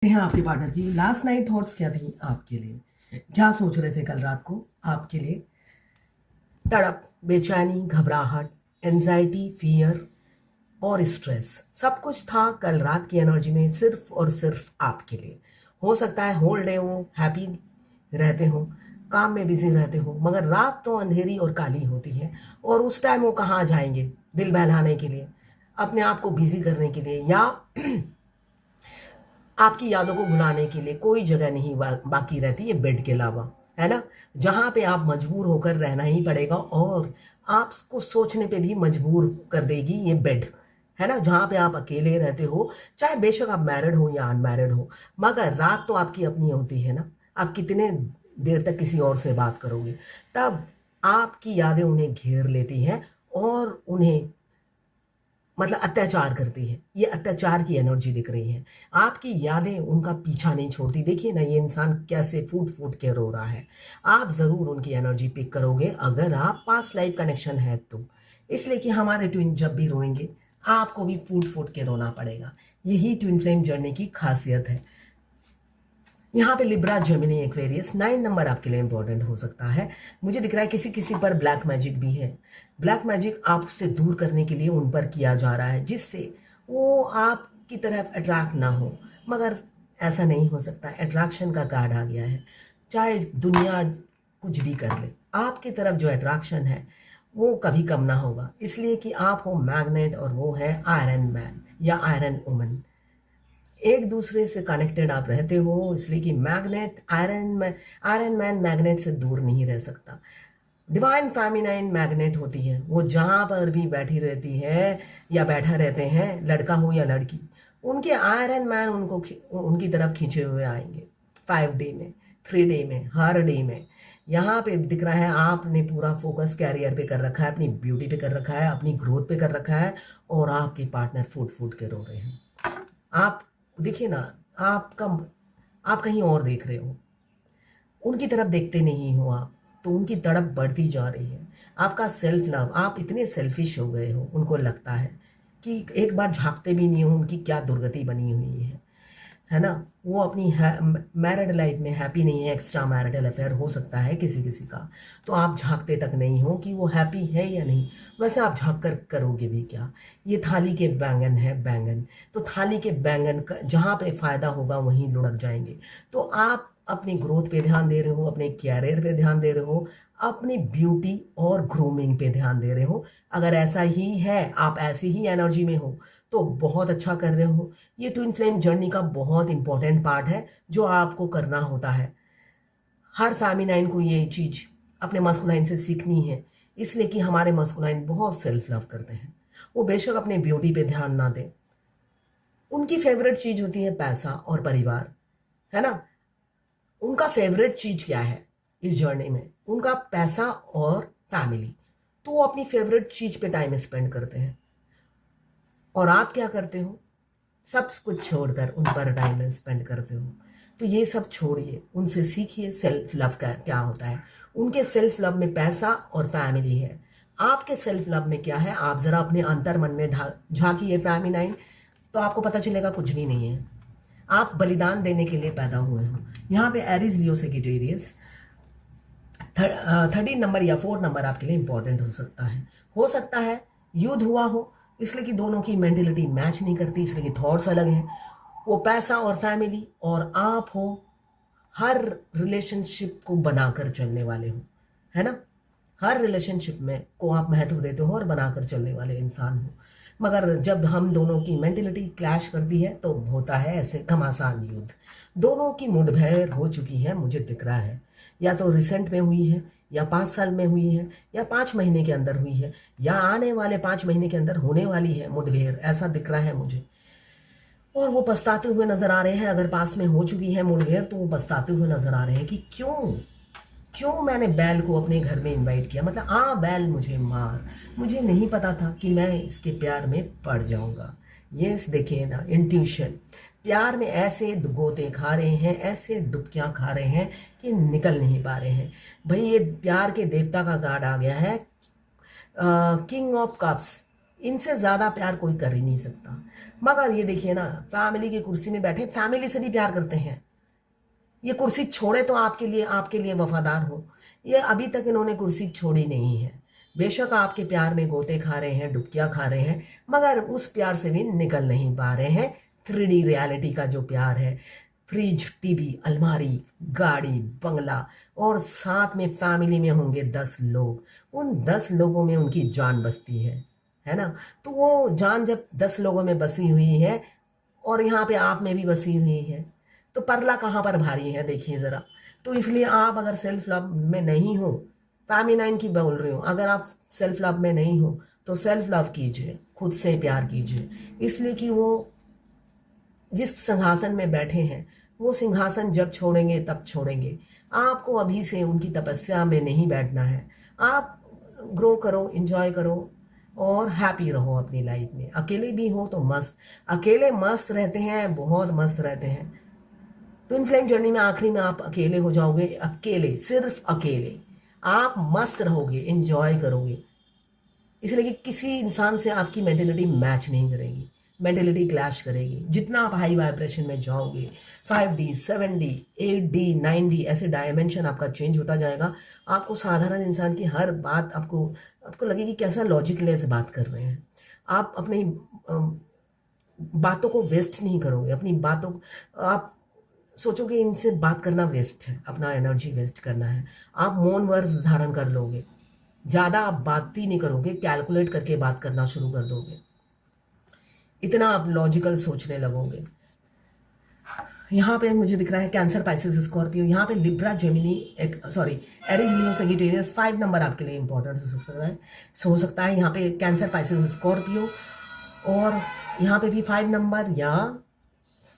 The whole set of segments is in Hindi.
हैं आपके पार्टनर की लास्ट नाइट थॉट्स क्या थी आपके लिए, क्या सोच रहे थे कल रात को आपके लिए। तड़प, बेचैनी, घबराहट, एंजाइटी, फियर और स्ट्रेस, सब कुछ था कल रात की एनर्जी में सिर्फ और सिर्फ आपके लिए। हो सकता है होल डे वो हैप्पी रहते हो, काम में बिजी रहते हो, मगर रात तो अंधेरी और काली होती है और उस टाइम वो कहाँ जाएंगे दिल बहलाने के लिए, अपने आप को बिजी करने के लिए, या आपकी यादों को भुलाने के लिए कोई जगह नहीं बाकी रहती है बेड के अलावा, है ना। जहाँ पे आप मजबूर होकर रहना ही पड़ेगा और आपको सोचने पे भी मजबूर कर देगी ये बेड, है ना। जहाँ पे आप अकेले रहते हो, चाहे बेशक आप मैरिड हो या अनमैरिड हो, मगर रात तो आपकी अपनी होती है ना। आप कितने देर तक किसी और से बात करोगे, तब आपकी यादें उन्हें घेर लेती हैं और उन्हें मतलब अत्याचार करती है। ये अत्याचार की एनर्जी दिख रही है। आपकी यादें उनका पीछा नहीं छोड़ती। देखिए ना, ये इंसान कैसे फूट फूट के रो रहा है। आप ज़रूर उनकी एनर्जी पिक करोगे अगर आप पास्ट लाइफ कनेक्शन है तो। इसलिए कि हमारे ट्विन जब भी रोएंगे, आपको भी फूट फूट के रोना पड़ेगा। यही ट्विन फ्लेम जर्नी की खासियत है। यहाँ पे लिब्रा, जेमिनी, एक्वेरियस 9 नंबर आपके लिए इंपॉर्टेंट हो सकता है। मुझे दिख रहा है किसी किसी पर ब्लैक मैजिक भी है। ब्लैक मैजिक आपसे दूर करने के लिए उन पर किया जा रहा है, जिससे वो आपकी तरफ अट्रैक्ट ना हो। मगर ऐसा नहीं हो सकता, अट्रैक्शन का कार्ड आ गया है। चाहे दुनिया कुछ भी कर ले, आपकी तरफ जो अट्रैक्शन है वो कभी कम ना होगा। इसलिए कि आप हो मैग्नेट और वो है आयरन मैन या आयरन वुमन। एक दूसरे से कनेक्टेड आप रहते हो, इसलिए कि मैग्नेट आयरन मैन मैग्नेट से दूर नहीं रह सकता। डिवाइन फेमिनाइन मैग्नेट होती है, वो जहाँ पर भी बैठी रहती है या बैठा रहते हैं, लड़का हो या लड़की, उनके आयरन मैन उनकी तरफ खींचे हुए आएंगे। 5 डे में, 3 डे में, हर डे में। यहाँ पे दिख रहा है आपने पूरा फोकस कैरियर पे कर रखा है, अपनी ब्यूटी पे कर रखा है, अपनी ग्रोथ पे कर रखा है, और आपके पार्टनर फूट फूट के रो रहे हैं। आप देखिए ना, आपका आप कहीं और देख रहे हो, उनकी तरफ देखते नहीं हो आप, तो उनकी तड़प बढ़ती जा रही है। आपका सेल्फ लव, आप इतने सेल्फिश हो गए हो, उनको लगता है कि एक बार झांकते भी नहीं हो उनकी क्या दुर्गति बनी हुई है ना। वो अपनी मैरिड लाइफ में हैप्पी नहीं है, एक्स्ट्रा मैरिटल अफेयर हो सकता है किसी किसी का, तो आप झांकते तक नहीं हो कि वो हैप्पी है या नहीं। वैसे आप झांक कर करोगे भी क्या। ये थाली के बैंगन है, बैंगन तो थाली के बैंगन जहाँ पे फायदा होगा वहीं लुढ़क जाएंगे। तो आप अपनी ग्रोथ पे ध्यान दे रहे हो, अपने कैरियर पे ध्यान दे रहे हो, अपनी ब्यूटी और ग्रूमिंग पे ध्यान दे रहे हो। अगर ऐसा ही है, आप ऐसी ही एनर्जी में हो, तो बहुत अच्छा कर रहे हो। ये ट्विन फ्लेम जर्नी का बहुत इंपॉर्टेंट पार्ट है जो आपको करना होता है। हर फेमिनाइन को ये चीज अपने मस्कुलाइन से सीखनी है, इसलिए कि हमारे मस्कुलाइन बहुत सेल्फ लव करते हैं। वो बेशक अपने ब्यूटी पे ध्यान ना दें, उनकी फेवरेट चीज होती है पैसा और परिवार, है ना। उनका फेवरेट चीज क्या है इस जर्नी में, उनका पैसा और फैमिली। तो वो अपनी फेवरेट चीज पे टाइम स्पेंड करते हैं। और आप क्या करते हो, सब कुछ छोड़कर उन पर टाइम स्पेंड करते हो। तो ये सब छोड़िए, उनसे सीखिए सेल्फ लव का क्या होता है। उनके सेल्फ लव में पैसा और फैमिली है। आपके सेल्फ लव में क्या है, आप जरा अपने अंतर मन में झांकिए फेमिनाइन, तो आपको पता चलेगा कुछ भी नहीं है। आप बलिदान देने के लिए पैदा हुए हो। यहाँ पे एरीज, लियो, सेजिटेरियस 13 नंबर या 4 नंबर आपके लिए इंपॉर्टेंट हो सकता है युद्ध हुआ हो, इसलिए कि दोनों की मेंटेलिटी मैच नहीं करती, इसलिए कि थॉट्स अलग हैं। वो पैसा और फैमिली, और आप हो हर रिलेशनशिप को बनाकर चलने वाले हो, है ना। हर रिलेशनशिप में को आप महत्व देते हो और बनाकर चलने वाले इंसान हो। मगर जब हम दोनों की मेंटेलिटी क्लैश करती है तो होता है ऐसे घमासान युद्ध। दोनों की मुठभेड़ हो चुकी है, मुझे दिख रहा है। या तो रिसेंट में हुई है, या 5 साल में हुई है, या 5 महीने के अंदर हुई है, या आने वाले 5 महीने के अंदर होने वाली है मुठभेड़, ऐसा दिख रहा है मुझे। और वो पछताते हुए नजर आ रहे हैं। अगर पास्ट में हो चुकी है मुठभेड़, तो वो पछताते हुए नजर आ रहे हैं कि क्यों क्यों मैंने बैल को अपने घर में इनवाइट किया। मतलब बैल मुझे मार, मुझे नहीं पता था कि मैं इसके प्यार में पड़ जाऊंगा। ये देखिए ना, इंट्यूशन। प्यार में ऐसे गोते खा रहे हैं, ऐसे डुबकियां खा रहे हैं कि निकल नहीं पा रहे हैं। भाई ये प्यार के देवता का कार्ड आ गया है, किंग ऑफ कप्स। इनसे ज़्यादा प्यार कोई कर ही नहीं सकता। मगर ये देखिए ना, फैमिली की कुर्सी में बैठे फैमिली से भी प्यार करते हैं। ये कुर्सी छोड़े तो आपके लिए वफादार हो। ये अभी तक इन्होंने कुर्सी छोड़ी नहीं है। बेशक आपके प्यार में गोते खा रहे हैं, डुबकियां खा रहे हैं, मगर उस प्यार से भी निकल नहीं पा रहे हैं। 3D रियलिटी का जो प्यार है, फ्रिज, टीवी, अलमारी, गाड़ी, बंगला, और साथ में फैमिली में होंगे 10 लोग। उन 10 लोगों में उनकी जान बसती है ना। तो वो जान जब 10 लोगों में बसी हुई है और यहाँ पे आप में भी बसी हुई है, तो परला कहाँ पर भारी है, देखिए ज़रा। तो इसलिए आप अगर सेल्फ लव में नहीं हो, फेमिनाइन की बोल रही हूँ, अगर आप सेल्फ लव में नहीं हो तो सेल्फ लव कीजिए, खुद से प्यार कीजिए। इसलिए कि वो जिस सिंहासन में बैठे हैं, वो सिंहासन जब छोड़ेंगे तब छोड़ेंगे। आपको अभी से उनकी तपस्या में नहीं बैठना है। आप ग्रो करो, एंजॉय करो और हैप्पी रहो अपनी लाइफ में। अकेले भी हो तो मस्त, अकेले मस्त रहते हैं, बहुत मस्त रहते हैं। ट्विन फ्लेम जर्नी में आखिरी में आप अकेले हो जाओगे, अकेले, सिर्फ अकेले। आप मस्त रहोगे, एंजॉय करोगे, इसलिए कि किसी इंसान से आपकी मेंटेलिटी मैच नहीं करेगी, मेंटेलिटी क्लैश करेगी। जितना आप हाई वाइब्रेशन में जाओगे, 5D, 7D, 8D, 9D, ऐसे डायमेंशन आपका चेंज होता जाएगा। आपको साधारण इंसान की हर बात आपको लगेगी कैसा लॉजिकलेस बात कर रहे हैं। आप अपनी बातों को वेस्ट नहीं करोगे, अपनी बातों आप सोचोगे इनसे बात करना वेस्ट है, अपना एनर्जी वेस्ट करना है। आप मौन व्रत धारण कर लोगे, ज़्यादा आप बात ही नहीं करोगे, कैलकुलेट करके बात करना शुरू कर दोगे, इतना आप लॉजिकल सोचने लगोगे। यहाँ पे मुझे दिख रहा है कैंसर, पाइसेस, स्कॉर्पियो, यहाँ पे लिब्रा, जेमिनी, एरीज, लियो, सैजिटेरियस। 5 नंबर आपके लिए इंपॉर्टेंट हो सकता है यहाँ पे कैंसर, पाइसेस, स्कॉर्पियो, और यहाँ पे भी 5 नंबर या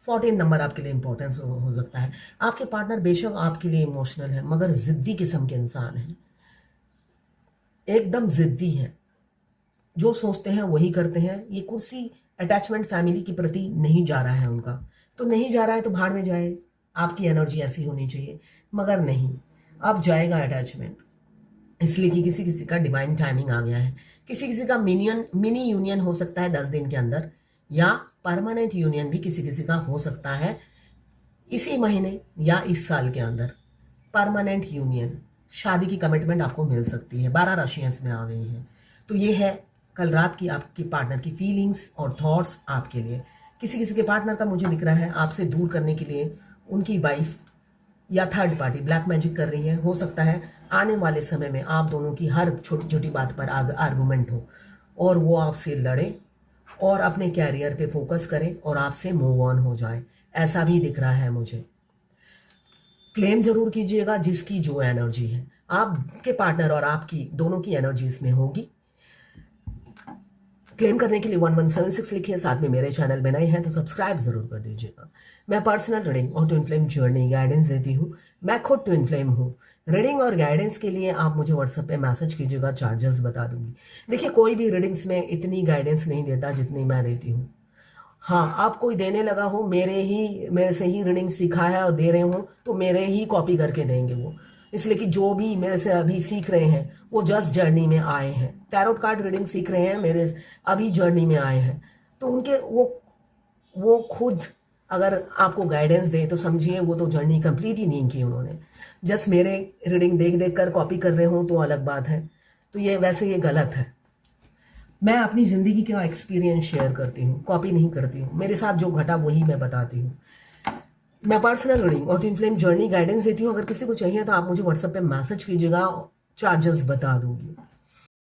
14 नंबर आपके लिए इंपॉर्टेंस हो सकता है। आपके पार्टनर बेशक आपके लिए इमोशनल है, मगर जिद्दी किस्म के इंसान हैं, एकदम जिद्दी हैं, जो सोचते हैं वही करते हैं। ये कुर्सी अटैचमेंट फैमिली के प्रति नहीं जा रहा है उनका, तो नहीं जा रहा है तो भाड़ में जाए। आपकी एनर्जी ऐसी होनी चाहिए, मगर नहीं, अब जाएगा अटैचमेंट, इसलिए कि किसी किसी का डिवाइन टाइमिंग आ गया है। किसी किसी का मिनी यूनियन हो सकता है 10 दिन के अंदर, या परमानेंट यूनियन भी किसी किसी का हो सकता है इसी महीने या इस साल के अंदर। परमानेंट यूनियन, शादी की कमिटमेंट आपको मिल सकती है। 12 राशियां इसमें आ गई हैं। तो ये है कल रात की आपकी पार्टनर की फीलिंग्स और थॉट्स आपके लिए। किसी किसी के पार्टनर का मुझे दिख रहा है आपसे दूर करने के लिए उनकी वाइफ या थर्ड पार्टी ब्लैक मैजिक कर रही है। हो सकता है आने वाले समय में आप दोनों की हर छोटी छोटी बात पर आर्गूमेंट हो और वो आपसे लड़े और अपने कैरियर पे फोकस करें और आपसे मूव ऑन हो जाए, ऐसा भी दिख रहा है मुझे। क्लेम जरूर कीजिएगा जिसकी जो एनर्जी है, आपके पार्टनर और आपकी दोनों की एनर्जी इसमें होगी। क्लेम करने के लिए 1176 लिखिए, साथ में मेरे चैनल में नए हैं तो सब्सक्राइब जरूर कर दीजिएगा। मैं पर्सनल रीडिंग और ट्विन फ्लेम जर्नी गाइडेंस देती हूँ। मैं खुद ट्विन फ्लेम हूँ। रीडिंग और गाइडेंस के लिए आप मुझे व्हाट्सएप पे मैसेज कीजिएगा, चार्जेस बता दूंगी। देखिए, कोई भी रीडिंग्स में इतनी गाइडेंस नहीं देता जितनी मैं देती हूँ। हाँ, आप कोई देने लगा हो, मेरे से ही रीडिंग सीखा है और दे रहे हो, तो मेरे ही कॉपी करके देंगे वो। इसलिए कि जो भी मेरे से अभी सीख रहे हैं वो जस्ट जर्नी में आए हैं। टैरोट कार्ड रीडिंग सीख रहे हैं, मेरे अभी जर्नी में आए हैं, तो उनके वो खुद अगर आपको गाइडेंस दें तो समझिए वो तो जर्नी कंप्लीट ही नहीं की उन्होंने। जस्ट मेरे रीडिंग देख देख कर कॉपी कर रहे हो तो अलग बात है। तो ये गलत है। मैं अपनी ज़िंदगी का एक्सपीरियंस शेयर करती हूँ, कॉपी नहीं करती हूँ। मेरे साथ जो घटा वही मैं बताती हूँ। मैं पर्सनल रीडिंग और ट्विन फ्लेम जर्नी गाइडेंस देती हूँ। अगर किसी को चाहिए तो आप मुझे व्हाट्सएप पे मैसेज कीजिएगा, चार्जेस बता दूंगी।